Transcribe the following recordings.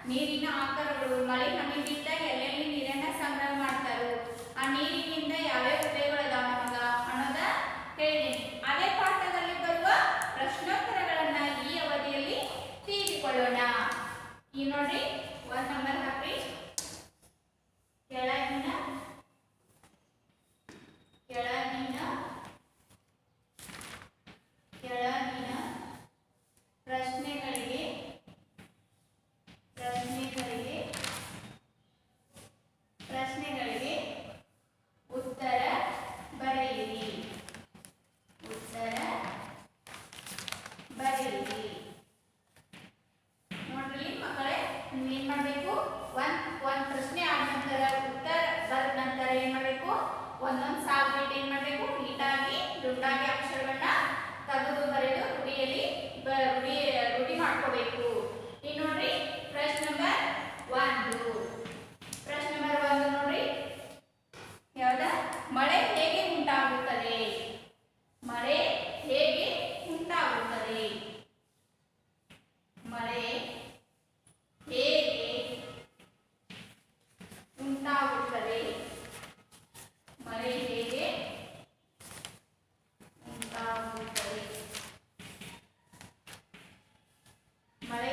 ನೀರಿನ ಆಕಾರಗಳು, ಮಳೆ ಹನಿಯಿಂದ ಎಲ್ಲೆಲ್ಲಿ ನೀರನ್ನ ಸಂಗ್ರಹ ಮಾಡ್ತಾರೋ, ಆ ನೀರಿನಿಂದ ಯಾವ್ಯಾವ ಉಪಯೋಗಗಳದಾವ ನಮಗ ಅನ್ನೋದ ಹೇಳಿದೀನಿ. ಅದೇ ಪಾಠದಲ್ಲಿ ಬರುವ ಪ್ರಶ್ನೋತ್ತರಗಳನ್ನ ಈ ಅವಧಿಯಲ್ಲಿ ತಿಳಿದುಕೊಳ್ಳೋಣ. ಈ ನೋಡ್ರಿ 1 ನಂಬರ್ ಹಾಕ್ರಿ. ಕೆಳಗಿನ ಪ್ರಶ್ನೆಗಳಿಗೆ ಉತ್ತರ ಬರೆಯಿರಿ. ನೋಡ್ರಿ ಮಕ್ಕಳೇ, ನೀವು ಏನ್ ಮಾಡಬೇಕು, ಒಂದ್ ಪ್ರಶ್ನೆ ಆದ ನಂತರ ಉತ್ತರ ಬರೆದ ನಂತರ ಏನ್ ಮಾಡಬೇಕು, ಒಂದೊಂದು ಸಾಲು ಬಿಟ್ಟು ಏನ್ ಮಾಡಬೇಕು, ನೀಟಾಗಿ ದುಡ್ಡಾಗಿ ಅಕ್ಷರಗಳನ್ನ ತೆಗೆದು ಬರೆದು ರೂಢಿ ಮಾಡ್ಕೋಬೇಕು. ಈಗ ನೋಡ್ರಿ ಪ್ರಶ್ನೆ ನಂಬರ್ 1. ಪ್ರಶ್ನೆ ನಂಬರ್ 1 ನೋಡ್ರಿ, ಯಾವ್ದ? ಮಳೆ ಹೇಗೆ ಉಂಟಾಗುತ್ತದೆ? ಮಳೆ ಹೇಗೆ ಉಂಟಾಗುತ್ತದೆ? ಮಳೆ ಹೇಗೆ ಉಂಟಾಗುತ್ತದೆ? ಮಳೆ ಹೇಗೆ ಉಂಟಾಗುತ್ತದೆ? ಮಳೆ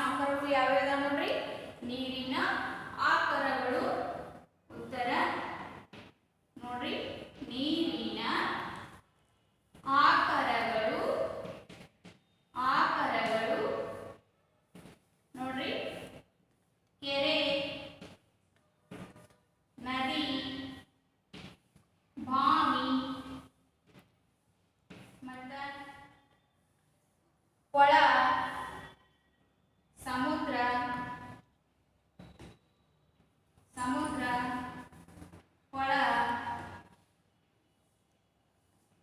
ಆಕಾರಗಳು ಯಾವ್ಯಾವ ನೋಡ್ರಿ? ನೀರಿನ ಆಕಾರಗಳು. ಉತ್ತರ ನೋಡ್ರಿ, ನೀರಿನ ಆಕಾರಗಳು. ಆಕಾರಗಳು ನೋಡ್ರಿ, ಕೆರೆ, ನದಿ, ಬಾವಿ, ಮತ್ತ ಕೊಳ, ಸಮುದ್ರ, ಸಮುದ್ರ, ಕೊಳ,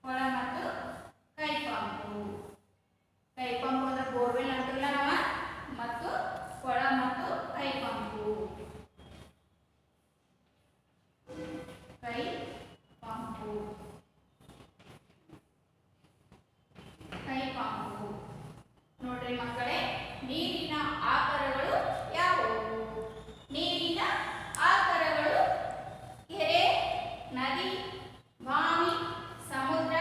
ಕೊಳ ಮತ್ತು ಕೈಪಂಪು. ಕೈಪಂಪು ಅಂದ್ರೆ ಬೋರ್ವೆಲ್ ಅಂತಿಲ್ಲ ನಾವ, ಮತ್ತು ಕೊಳ ಮತ್ತು ಕೈಪಂಪು. ಕೈ ಪಂಪು, ಕೈ ಪಂಪು. ನೋಡ್ರಿ ಮಕ್ಕಳೇ, ನೀರಿನ ಆಕಾರಗಳು ಯಾವುವು? ನೀರಿನ ಆಕಾರಗಳು ಕೆರೆ, ನದಿ, ಬಾವಿ, ಸಮುದ್ರ,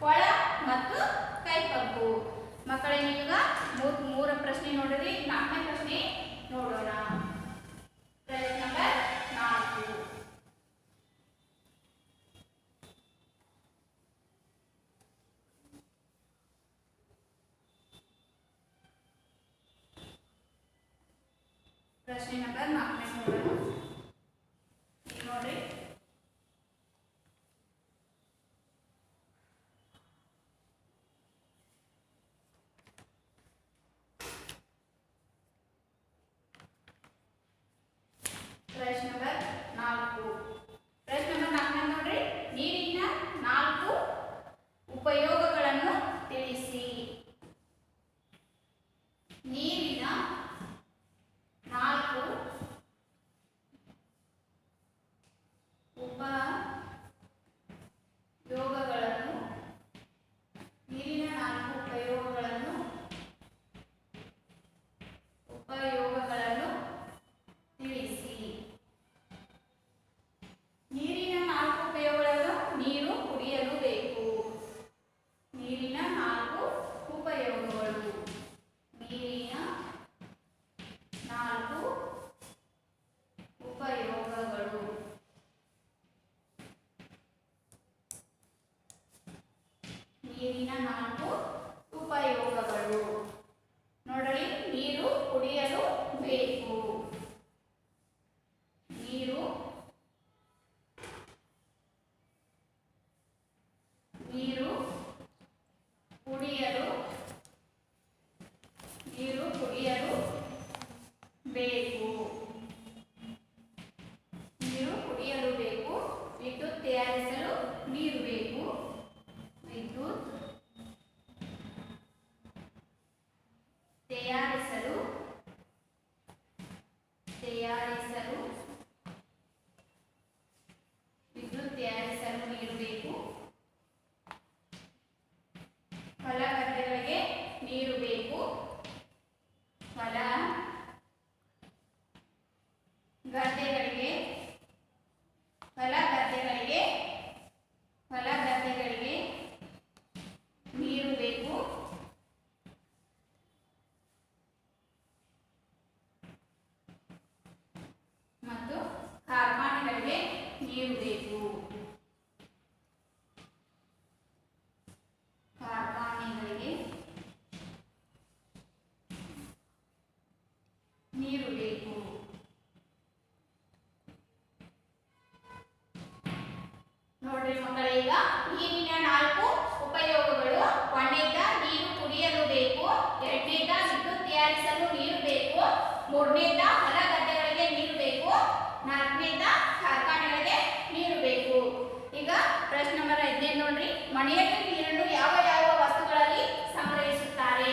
ಕೊಳ ಮತ್ತು ಕೈಪಂಪು. ಮಕ್ಕಳೇ, ನೀವೀಗ ಮೂರು ಪ್ರಶ್ನೆ ನೋಡಿದ್ರಿ. 4ನೇ ಪ್ರಶ್ನೆ ನೋಡೋಣ. ಪ್ರಶ್ನೆ ನಂಬರ್ 4. ಪ್ರಶ್ನೆ ನಂಬರ್ 4 ನೋಡೋಣ. ನೋಡ್ರಿ, ಪ್ರಶ್ನೆ ನಂಬರ್ 4. ಪ್ರಶ್ನೆ ನಂಬರ್ 4 ನೋಡ್ರಿ, ನೀರಿನ 4 ಉಪಯೋಗಗಳನ್ನು ತಿಳಿಸಿ. ನೀರಿನ 4 ಉಪಯೋಗಗಳನ್ನು, ನೀರಿನ 4 ಉಪಯೋಗಗಳನ್ನು ತಿಳಿಸಿ. ನೀರಿನ 4 ಉಪಯೋಗಗಳನ್ನು. ನೀರು ಕುಡಿಯಲು ಬೇಕು. ನೀರಿನ 4 ಉಪಯೋಗಗಳು. ನೀರಿನ 4 ಉಪಯೋಗಗಳು. ನೀರಿನ 4 ಉಪಯೋಗಗಳು. ನೋಡ್ರಿ, ನೀರು ಕುಡಿಯಲು ಬೇಕು. ನೀರು ಕುಡಿಯಲು ಬೇಕು. ನೀರು ಕುಡಿಯಲು ಬೇಕು. ವಿದ್ಯುತ್ ತಯಾರಿಸಲು ನೀರು ಬೇಕು. ವಿದ್ಯುತ್ ತಯಾರಿಸಲು ನೀರು ಬೇಕು. ಹೊಲಗದ್ದೆಗಳಿಗೆ ನೀರು ಬೇಕು. ಹೊಲಗದ್ದೆಗಳಿಗೆ ನೀರು ಬೇಕು. ಮತ್ತು ಕಾರ್ಖಾನೆಗಳಿಗೆ ನೀರು ಬೇಕು. ಕಾರ್ಖಾನೆಗಳಿಗೆ ನೀರು ಬೇಕು. ನೋಡ್ರಿ ಮಕ್ಕಳೇ, ಈಗ ನೀರಿನ 4 ಉಪಯೋಗಗಳು. 1ನೇದ ನೀರು ಕುಡಿಯಲು ಬೇಕು. 2ನೇದ ವಿದ್ಯುತ್ ತಯಾರಿಸಲು ನೀರು ಬೇಕು. 3ನೇದ ಹೊಲ ಗದ್ದೆಗಳಿಗೆ ನೀರು ಬೇಕು. 4ನೇದ ಕಾರ್ಖಾನೆಗಳಿಗೆ ನೀರು ಬೇಕು. ಈಗ ಪ್ರಶ್ನೆ ನಂಬರ್ 5 ನೋಡ್ರಿ, ಮನೆಯಲ್ಲಿ ನೀರನ್ನು ಯಾವ ಯಾವ ವಸ್ತುಗಳಲ್ಲಿ ಸಂಗ್ರಹಿಸುತ್ತಾರೆ?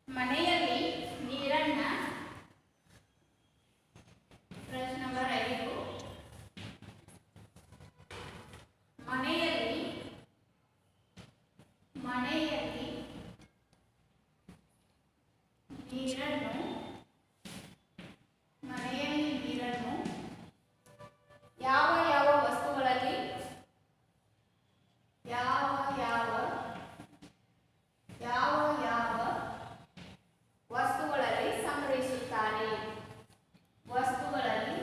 ಮನೆಯಲ್ಲಿ ನೀರನ್ನ ನೀರನ್ನು ಮನೆಯಲ್ಲಿ ನೀರನ್ನು ಯಾವ ಯಾವ ವಸ್ತುಗಳಲ್ಲಿ ಸಂಗ್ರಹಿಸುತ್ತಾರೆ? ವಸ್ತುಗಳಲ್ಲಿ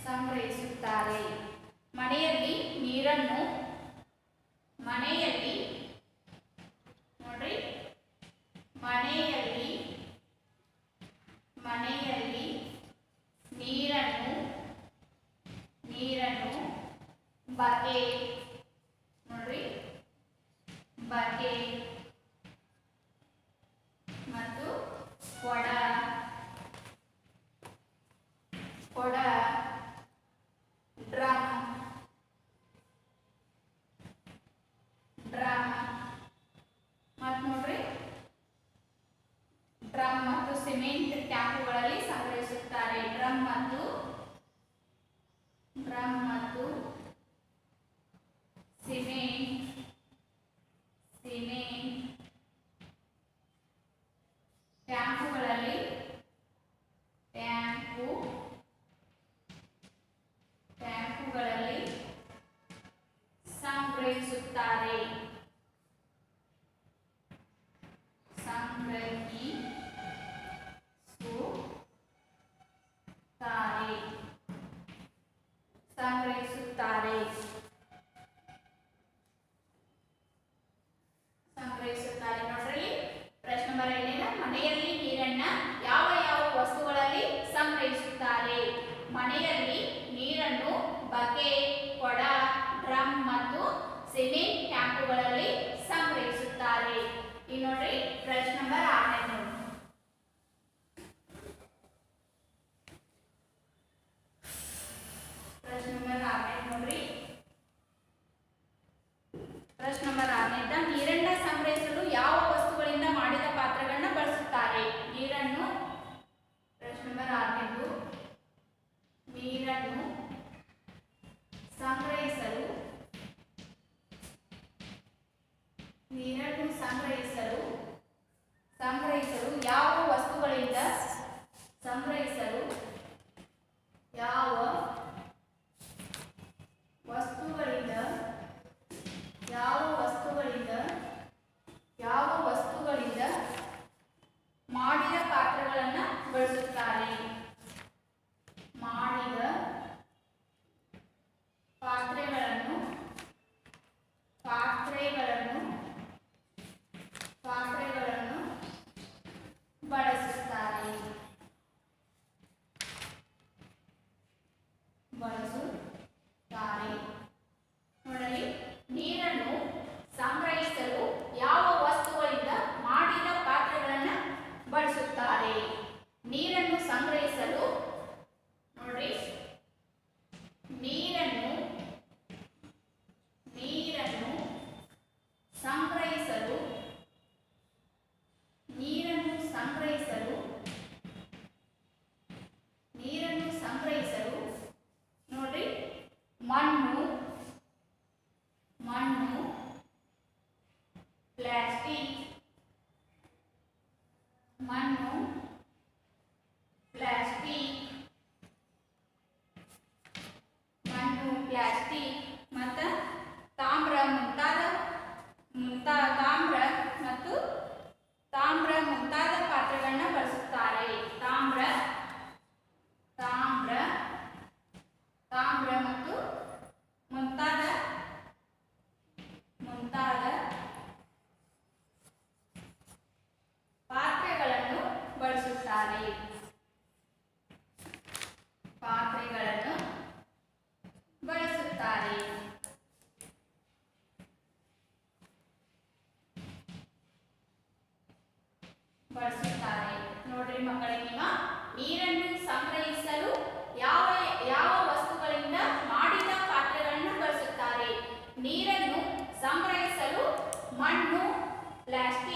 ಸಂಗ್ರಹಿಸುತ್ತಾರೆ. ಮನೆಯಲ್ಲಿ ನೀರನ್ನು ನೋಡ್ರಿ, ಮನೆಯಲ್ಲಿ ನೀರನ್ನು ಬಕೆಟ್, ನೋಡ್ರಿ, ಬಕೆಟ್ ಮತ್ತು ಕೊಡ ಡ್ರಮ್ ಮತ್ತು ನೋಡ್ರಿ, ಡ್ರಮ್ ಮತ್ತು ಸಿಮೆಂಟ್ ಟ್ಯಾಂಕುಗಳಲ್ಲಿ ಸಂಗ್ರಹಿಸುತ್ತಾರೆ. ಡ್ರಮ್ ಮತ್ತು ಸಿಮೆಂಟ್ ಟ್ಯಾಂಕುಗಳಲ್ಲಿ ಸಂಗ್ರಹಿಸುತ್ತಾರೆ. ನೋಡ್ರಿ, ಪ್ರಶ್ನೆ ನಂಬರ್ 2 ಮನೆಯಲ್ಲಿ ನೀರನ್ನ ಯಾವ ಯಾವ ವಸ್ತುಗಳಲ್ಲಿ ಸಂಗ್ರಹಿಸುತ್ತಾರೆ? ಮನೆಯಲ್ಲಿ ನೀರನ್ನು ಬಕೆಟ್, ಕೊಡ, ಡ್ರಮ್ ಮತ್ತು ಸಿಮೆಂಟ್ ಟ್ಯಾಂಕುಗಳಲ್ಲಿ ಸಂಗ್ರಹಿಸುತ್ತಾರೆ. ಈಗ ನೋಡ್ರಿ, ಪ್ರಶ್ನೆ ನಂಬರ್ 6 ನೋಡ್ರಿ. ಪ್ರಶ್ನೆ ನಂಬರ್ 6 ನೀರನ್ನ ಸಂಗ್ರಹಿಸಲು ಯಾವ ವಸ್ತುಗಳಿಂದ ಮಾಡಿದ ಪಾತ್ರೆಗಳನ್ನ ಬಳಸುತ್ತಾರೆ? ನೀರನ್ನು ಪ್ರಶ್ನೆ ನಂಬರ್ 6 ನೀರನ್ನು ಸಂಗ್ರಹಿಸಲು ಯಾವ ವಸ್ತುಗಳಿಂದ ಮಾಡಿದ ಪಾತ್ರೆಗಳನ್ನ ಬಳಸುತ್ತಾರೆ? ಮಾಡಿದ ಪಾತ್ರೆಗಳನ್ನು ಬಳಸುತ್ತಾರೆ. ನೋಡಲಿ, ನೀರನ್ನು ಸಂಗ್ರಹಿಸಲು ಯಾವ ವಸ್ತುಗಳಿಂದ ಮಾಡಿದ ಪಾತ್ರೆಗಳನ್ನು ಬಳಸುತ್ತಾರೆ? ನೀರನ್ನು ಸಂಗ್ರಹಿಸಲು ನೋಡ್ರಿ, ನೀರನ್ನು ಸಂಗ್ರಹಿಸಲು ನೋಡ್ರಿ, ಮಣ್ಣು, ಪ್ಲಾಸ್ಟಿಕ್, ಮತ್ತು ತಾಮ್ರ ಮುಂತಾದ ಪಾತ್ರೆಗಳನ್ನ ಬಳಸುತ್ತಾರೆ. ತಾಮ್ರ ಮತ್ತು ಮುಂತಾದ ಪಾತ್ರೆಗಳನ್ನು ಬಳಸುತ್ತಾರೆ. ನೋಡ್ರಿ ಮಕ್ಕಳೇ, ನೀರನ್ನು ಸಂಗ್ರಹಿಸಲು ಯಾವ ಯಾವ ವಸ್ತುಗಳಿಂದ ಮಾಡಿದ ಪಾತ್ರೆಗಳನ್ನು ಬಳಸುತ್ತಾರೆ? ನೀರನ್ನು ಸಂಗ್ರಹಿಸಲು ಮಣ್ಣು, ಪ್ಲಾಸ್ಟಿಕ್